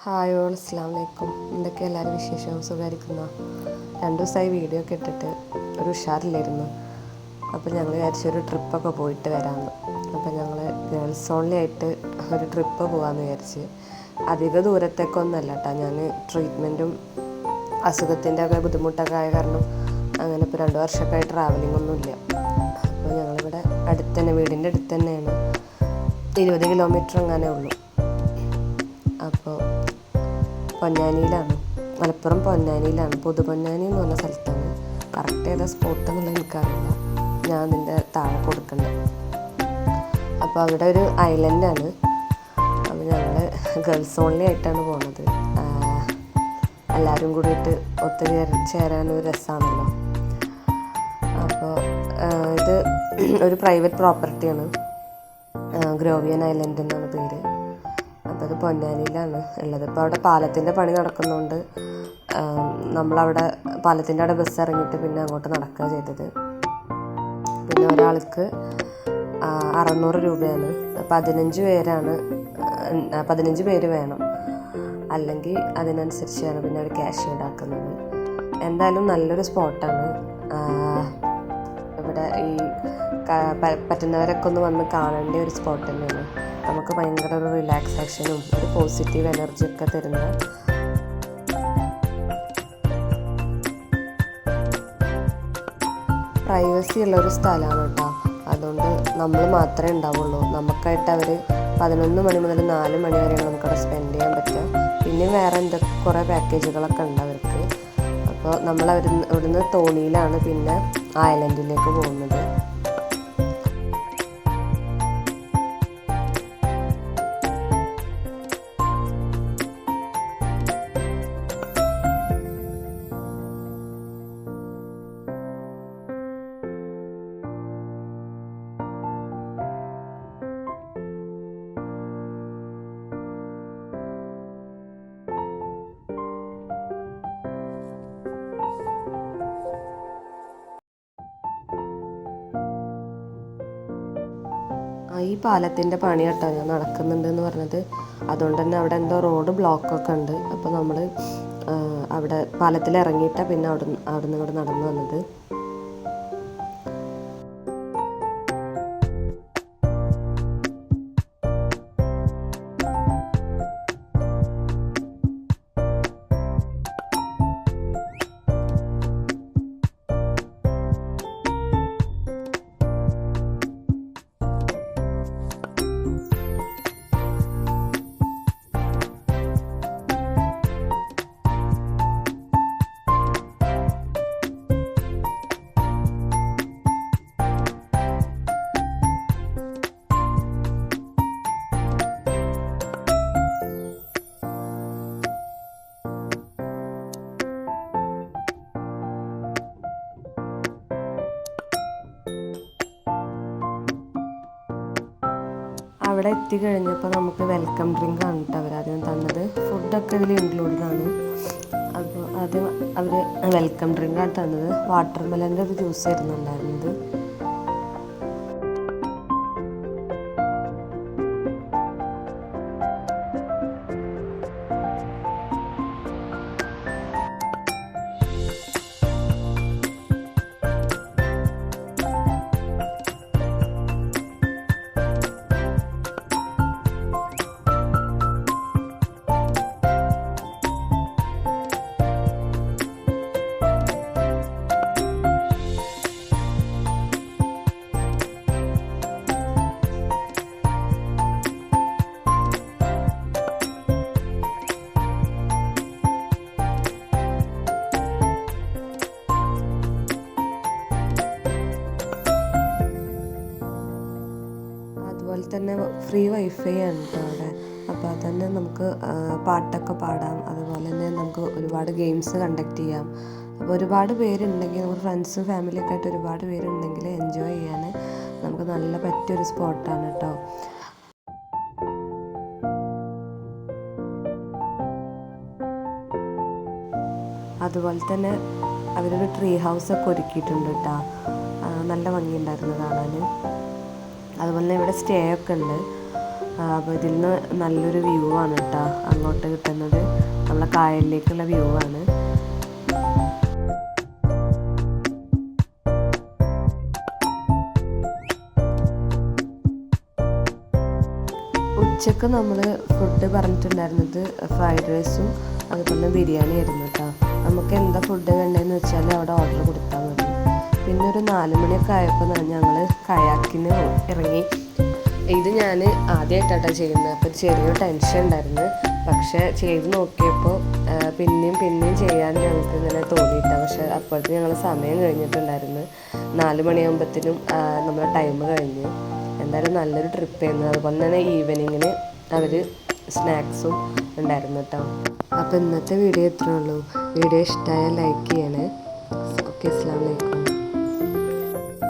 Hi all, അസ്സലാമു അലൈക്കും. എന്തൊക്കെ എല്ലാവരും വിശേഷം? സുഖമായിരിക്കുന്നോ? 2 ദിവസമായി വീഡിയോ ഒക്കെ ഇട്ടിട്ട് ഒരു ഉഷാറില്ലായിരുന്നു. അപ്പോൾ ഞങ്ങൾ വിചാരിച്ചൊരു ട്രിപ്പൊക്കെ പോയിട്ട് വരാമെന്ന്. അപ്പോൾ ഞങ്ങൾ ഗേൾസ് ഓൺലി ആയിട്ട് ഒരു ട്രിപ്പ് പോകാമെന്ന് വിചാരിച്ച്. അധിക ദൂരത്തേക്കൊന്നുമല്ല കേട്ടോ. ഞാൻ ട്രീറ്റ്മെൻറ്റും അസുഖത്തിൻ്റെ ഒക്കെ ബുദ്ധിമുട്ടൊക്കെ ആയ കാരണം അങ്ങനെ ഇപ്പോൾ 2 വർഷമൊക്കെ ആയി ട്രാവലിംഗ് ഒന്നുമില്ല. അപ്പോൾ ഞങ്ങളിവിടെ അടുത്ത് തന്നെ, വീടിൻ്റെ അടുത്ത് തന്നെയാണ്, 20 കിലോമീറ്റർ അങ്ങനെ ഉള്ളൂ. അപ്പോൾ പൊന്നാനിയിലാണ്, മലപ്പുറം പൊന്നാനിയിലാണ്, പുതുപൊന്നാനി എന്ന് പറഞ്ഞ സ്ഥലത്താണ്. കറക്റ്റ് ഏതാ സ്പോട്ട് എന്നുള്ളത് എനിക്കറിയില്ല, ഞാൻ അതിൻ്റെ താഴെ കൊടുക്കുന്നുണ്ട്. അപ്പോൾ അവിടെ ഒരു ഐലൻഡാണ്. അപ്പോൾ ഞങ്ങൾ ഗേൾസ് ഓൺലി ആയിട്ടാണ് പോകുന്നത്. എല്ലാവരും കൂടിയിട്ട് ചേരാനൊരു രസമാണല്ലോ. അപ്പോൾ ഇത് ഒരു പ്രൈവറ്റ് പ്രോപ്പർട്ടിയാണ്, ഗ്രോവിയൻ ഐലൻഡ് എന്നാണ് പേര്. അപ്പോൾ അത് പൊന്നാനിയിലാണ് ഉള്ളത്. ഇപ്പോൾ അവിടെ പാലത്തിൻ്റെ പണി നടക്കുന്നതുകൊണ്ട് നമ്മളവിടെ പാലത്തിൻ്റെ അവിടെ ബസ് ഇറങ്ങിയിട്ട് പിന്നെ അങ്ങോട്ട് നടക്കുക ചെയ്തത്. പിന്നെ ഒരാൾക്ക് 600 രൂപയാണ്. 15 പേര് വേണം, അല്ലെങ്കിൽ അതിനനുസരിച്ചാണ് പിന്നെ അവർ ക്യാഷ് ഈടാക്കുന്നത്. എന്തായാലും നല്ലൊരു സ്പോട്ടാണ്. ഇവിടെ ഈ പറ്റുന്നവരൊക്കെ ഒന്ന് വന്ന് കാണേണ്ട ഒരു സ്പോട്ട് തന്നെയാണ്. നമുക്ക് ഭയങ്കര ഒരു റിലാക്സേഷനും ഒരു പോസിറ്റീവ് എനർജിയൊക്കെ തരുന്ന പ്രൈവസി ഉള്ളൊരു സ്ഥലമാണ് കേട്ടോ. അതുകൊണ്ട് നമ്മൾ മാത്രമേ ഉണ്ടാവുള്ളൂ. നമുക്കായിട്ട് അവർ 11 മണി മുതൽ 4 മണി വരെയാണ് നമുക്കവിടെ സ്പെൻഡ് ചെയ്യാൻ പറ്റുക. പിന്നെ വേറെ കുറേ പാക്കേജുകളൊക്കെ ഉണ്ട് അവർക്ക്. അപ്പോൾ നമ്മൾ ഇവിടുന്ന് തോണിയിലാണ് പിന്നെ ഐലൻഡിലേക്ക് പോകുന്നത്. ഈ പാലത്തിൻ്റെ പണി കേട്ടോ ഞാൻ നടക്കുന്നുണ്ടെന്ന് പറഞ്ഞത്. അതുകൊണ്ട് തന്നെ അവിടെ എന്തോ റോഡ് ബ്ലോക്കൊക്കെ ഉണ്ട്. അപ്പോൾ നമ്മൾ അവിടെ പാലത്തിൽ ഇറങ്ങിയിട്ടാണ് പിന്നെ അവിടെ നിന്ന് ഇങ്ങോട്ട് നടന്നു വന്നത്. അവിടെ എത്തിക്കഴിഞ്ഞപ്പോൾ നമുക്ക് വെൽക്കം ഡ്രിങ്ക് ആണ് കേട്ടോ അവരാദ്യം തന്നത്. ഫുഡൊക്കെ ഇതിൽ ഇൻക്ലൂഡഡ് ആണ്. അപ്പോൾ ആദ്യം അവർ വെൽക്കം ഡ്രിങ്കാണ് തന്നത്. വാട്ടർമെലൻ്റെ ഒരു ജ്യൂസ് ആയിരുന്നു ഉണ്ടായിരുന്നത്. അതുപോലെ തന്നെ ഫ്രീ വൈഫൈ ആണ് കേട്ടോ അവിടെ. അപ്പോൾ അതന്നെ നമുക്ക് പാട്ടൊക്കെ പാടാം. അതുപോലെ തന്നെ നമുക്ക് ഒരുപാട് ഗെയിംസ് കണ്ടക്ട് ചെയ്യാം. അപ്പോൾ ഒരുപാട് പേരുണ്ടെങ്കിൽ, നമുക്ക് ഫ്രണ്ട്സും ഫാമിലിയൊക്കെ ആയിട്ട് ഒരുപാട് പേരുണ്ടെങ്കിൽ എൻജോയ് ചെയ്യാൻ നമുക്ക് നല്ല പറ്റിയൊരു സ്പോട്ടാണ് കേട്ടോ. അതുപോലെ തന്നെ അവരൊരു ട്രീ ഹൗസൊക്കെ ഒരുക്കിയിട്ടുണ്ട് കേട്ടോ. നല്ല ഭംഗിയുണ്ടായിരുന്നു കാണാൻ. അതുപോലെ തന്നെ ഇവിടെ സ്റ്റേ ഒക്കെ ഉണ്ട്. അപ്പോൾ ഇതിൽ നിന്ന് നല്ലൊരു വ്യൂ ആണ് കേട്ടോ അങ്ങോട്ട് കിട്ടുന്നത്. നമ്മളെ കായലിലേക്കുള്ള വ്യൂ ആണ്. ഉച്ചക്ക് നമ്മൾ ഫുഡ് പറഞ്ഞിട്ടുണ്ടായിരുന്നത് ഫ്രൈഡ് റൈസും അതുപോലെ ബിരിയാണി ആയിരുന്നു കേട്ടോ. നമുക്ക് എന്താ ഫുഡ് വേണ്ടതെന്ന് വെച്ചാൽ അവിടെ ഓർഡർ കൊടുത്താൽ മതി. പിന്നെ ഒരു 4 മണിയൊക്കെ ആയപ്പോൾ ഞങ്ങൾ കയാക്കിന് ഇറങ്ങി. ഇത് ഞാൻ ആദ്യമായിട്ടാട്ടോ ചെയ്യുന്നത്, അപ്പോൾ ചെറിയൊരു ടെൻഷൻ ഉണ്ടായിരുന്നു. പക്ഷേ ചെയ്ത് നോക്കിയപ്പോൾ പിന്നെയും ചെയ്യാൻ ഞങ്ങൾക്ക് ഇങ്ങനെ തോന്നിയിട്ടാണ്. പക്ഷേ അപ്പോഴത്തേക്കും ഞങ്ങൾ സമയം കഴിഞ്ഞിട്ടുണ്ടായിരുന്നു. 4 മണിയാകുമ്പോഴത്തേനും നമ്മുടെ ടൈം കഴിഞ്ഞു. എന്തായാലും നല്ലൊരു ട്രിപ്പായിരുന്നു. അതുപോലെ തന്നെ ഈവനിങ്ങിന് അവർ സ്നാക്സും ഉണ്ടായിരുന്നു കേട്ടോ. അപ്പോൾ ഇന്നത്തെ വീഡിയോ ഇത്രയേ ഉള്ളൂ. വീഡിയോ ഇഷ്ടമായാൽ ലൈക്ക് ചെയ്യണേ. ഓക്കെ, അസ്സലാമു അലൈക്കും.